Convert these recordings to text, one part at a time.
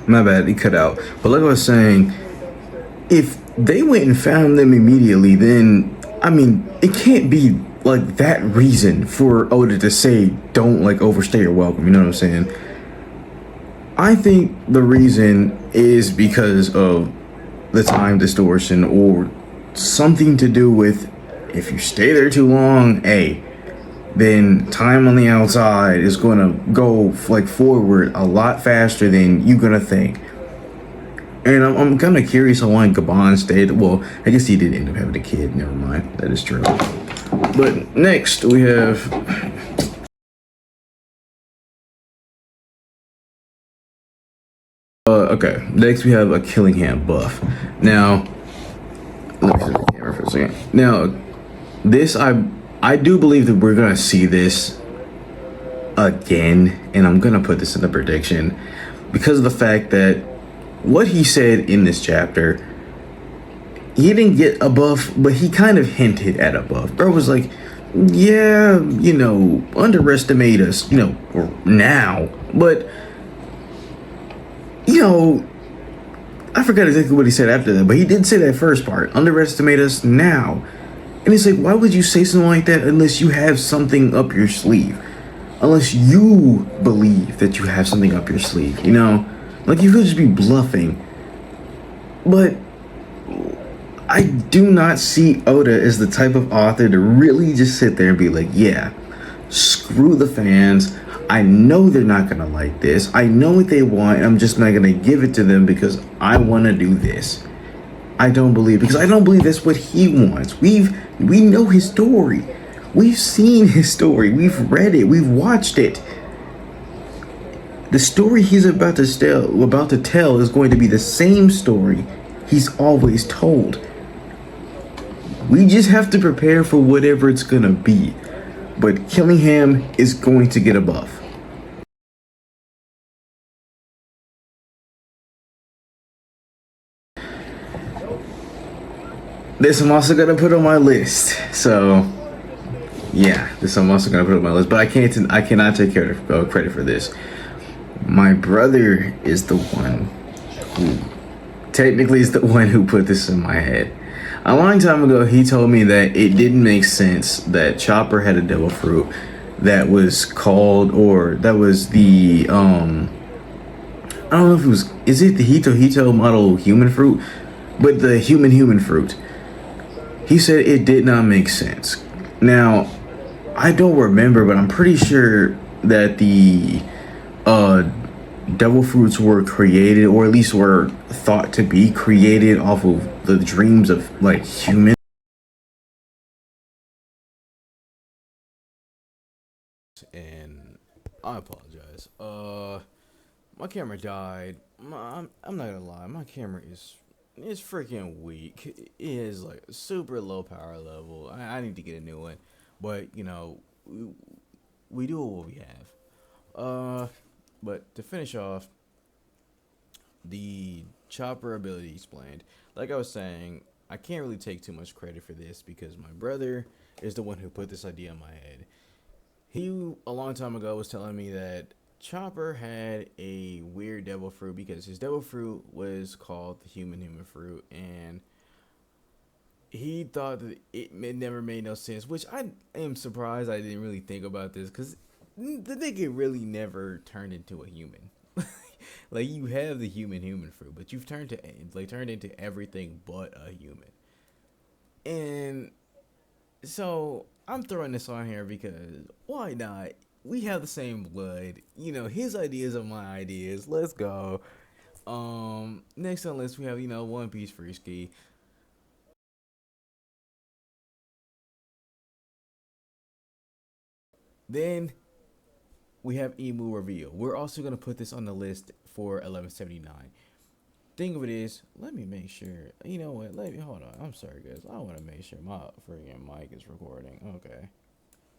My bad, he cut out. But like I was saying, if they went and found them immediately, then I mean, it can't be like that reason for Oda to say don't like overstay your welcome. You know what I'm saying? I think the reason is because of the time distortion or something to do with if you stay there too long, hey, then time on the outside is gonna go like forward a lot faster than you're gonna think. And I'm kind of curious on why Gabon stayed. Well, I guess he did end up having a kid. Never mind. That is true. But next we have. Okay. Next we have a Killingham buff. Now, let me set the camera for a second. Now, this I do believe that we're gonna see this again, and I'm gonna put this in the prediction because of the fact that what he said in this chapter, he didn't get a buff, but he kind of hinted at a buff. Bro was like, yeah, underestimate us, now. But, you know, I forgot exactly what he said after that, but he did say that first part, underestimate us now. And it's like, why would you say something like that unless you have something up your sleeve? Unless you believe that you have something up your sleeve, you know? Like, you could just be bluffing. But I do not see Oda as the type of author to really just sit there and be like, yeah, screw the fans. I know they're not going to like this. I know what they want. I'm just not going to give it to them because I want to do this. I don't believe, because I don't believe that's what he wants. We know his story. We've seen his story. We've read it. We've watched it. The story he's about to tell is going to be the same story he's always told. We just have to prepare for whatever it's going to be. But Killingham is going to get a buff. This I'm also going to put on my list. So, yeah, this I'm also going to put on my list. But I cannot take credit for this. My brother is the one who technically is the one who put this in my head. A long time ago, he told me that it didn't make sense that Chopper had a devil fruit that was called, or that was the, I don't know if it was, is it the Hito model human fruit? But the human fruit. He said it did not make sense. Now, I don't remember, but I'm pretty sure that the, devil fruits were created, or at least were thought to be created off of the dreams of like humans. And I apologize. My camera died. I'm not gonna lie. My camera is freaking weak. It is like super low power level. I need to get a new one, but we do what we have. But to finish off, the chopper ability explained. Like I was saying, I can't really take too much credit for this because my brother is the one who put this idea in my head. He, a long time ago, was telling me that Chopper had a weird devil fruit because his devil fruit was called the human fruit, and he thought that it never made no sense, which I am surprised I didn't really think about this because the nigga really never turned into a human. Like, you have the human fruit, but you've turned into everything but a human. And so I'm throwing this on here because why not? We have the same blood. His ideas are my ideas. Let's go. Next on the list we have, One Piece Free Ski. Then we have Emu Reveal. We're also gonna put this on the list for 1179. Thing of it is, let me make sure. You know what? Let me hold on. I'm sorry, guys. I want to make sure my freaking mic is recording. Okay.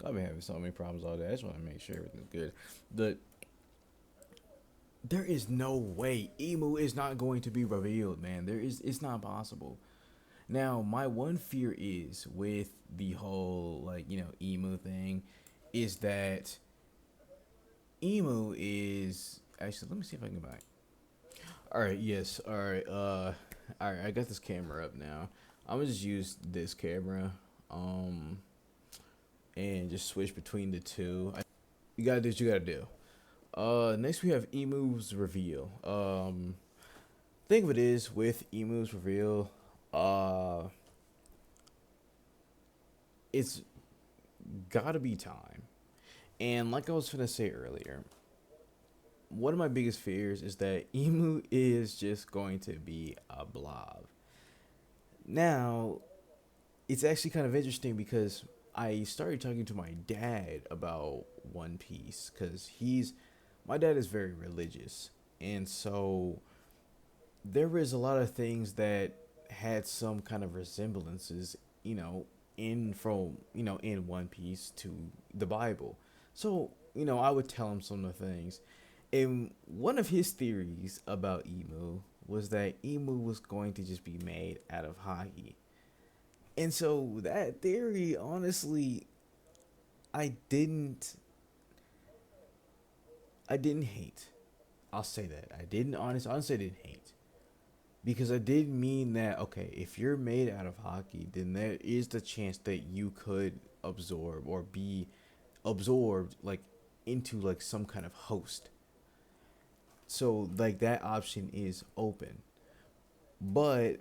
I've been having so many problems all day. I just want to make sure everything's good. But there is no way Emu is not going to be revealed, man. It's not possible. Now, my one fear is with the whole Emu thing is that Emu is actually, let me see if I can go back. All right, yes. All right, I got this camera up now. I'm gonna just use this camera um and just switch between the two. You gotta do what you gotta do. Next we have Emu's reveal. Think of it is with Emu's reveal, uh it's gotta be time. And like I was gonna say earlier, one of my biggest fears is that Emu is just going to be a blob. Now, it's actually kind of interesting because I started talking to my dad about One Piece because my dad is very religious, and so there is a lot of things that had some kind of resemblances, you know, in One Piece to the Bible. So I would tell him some of the things, and one of his theories about Emu was that Emu was going to just be made out of Hagi. And so that theory, honestly, I didn't I didn't hate. I'll say that. Honestly I didn't hate. Because I did mean that, okay, if you're made out of hockey, then there is the chance that you could absorb or be absorbed like into like some kind of host. So like that option is open. But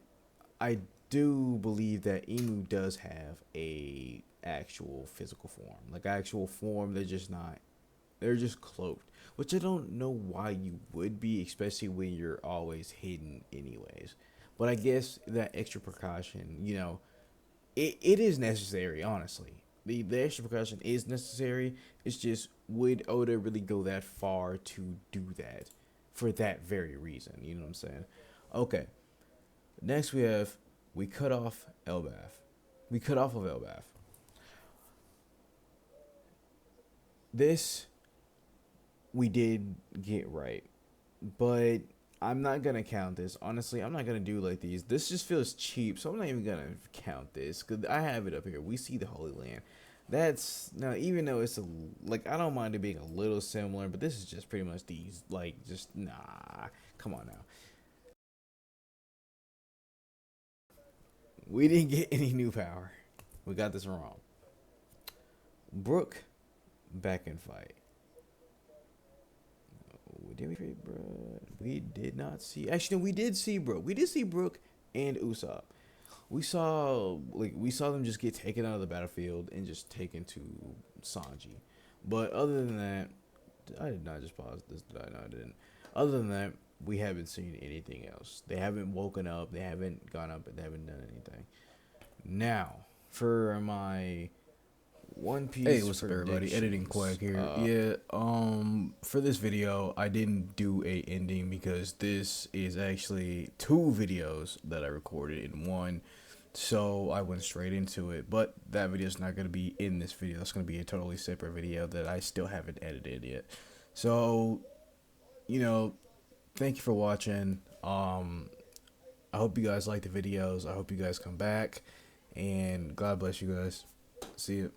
I do believe that Emu does have a actual physical form, like actual form. They're just cloaked, which I don't know why you would be, especially when you're always hidden, anyways. But I guess that extra precaution, it is necessary. Honestly, the extra precaution is necessary. It's just, would Oda really go that far to do that for that very reason? You know what I'm saying? Okay. Next we cut off Elbath. We cut off of Elbath. This we did get right, but I'm not gonna count this. Honestly, I'm not gonna do like these. This just feels cheap, so I'm not even gonna count this because I have it up here. We see the Holy Land. That's now, even though it's like, I don't mind it being a little similar, but this is just pretty much these, like, just nah. Come on now. We didn't get any new power. We got this wrong. Brook back in fight. Did we see Brook? We did not see. Actually, no, we did see Brook. We did see Brook and Usopp. We saw them just get taken out of the battlefield and just taken to Sanji. But other than that, I did not just pause this. Did I? No, I didn't. Other than that, we haven't seen anything else. They haven't woken up. They haven't gone up. They haven't done anything. Now, for my One Hey, Piece what's up, everybody? Editing predictions. Quack here. Yeah, for this video, I didn't do a ending because this is actually two videos that I recorded in one. So I went straight into it, but that video is not going to be in this video. It's going to be a totally separate video that I still haven't edited yet. So, you know, thank you for watching. I hope you guys like the videos. I hope you guys come back, and God bless you guys. See you.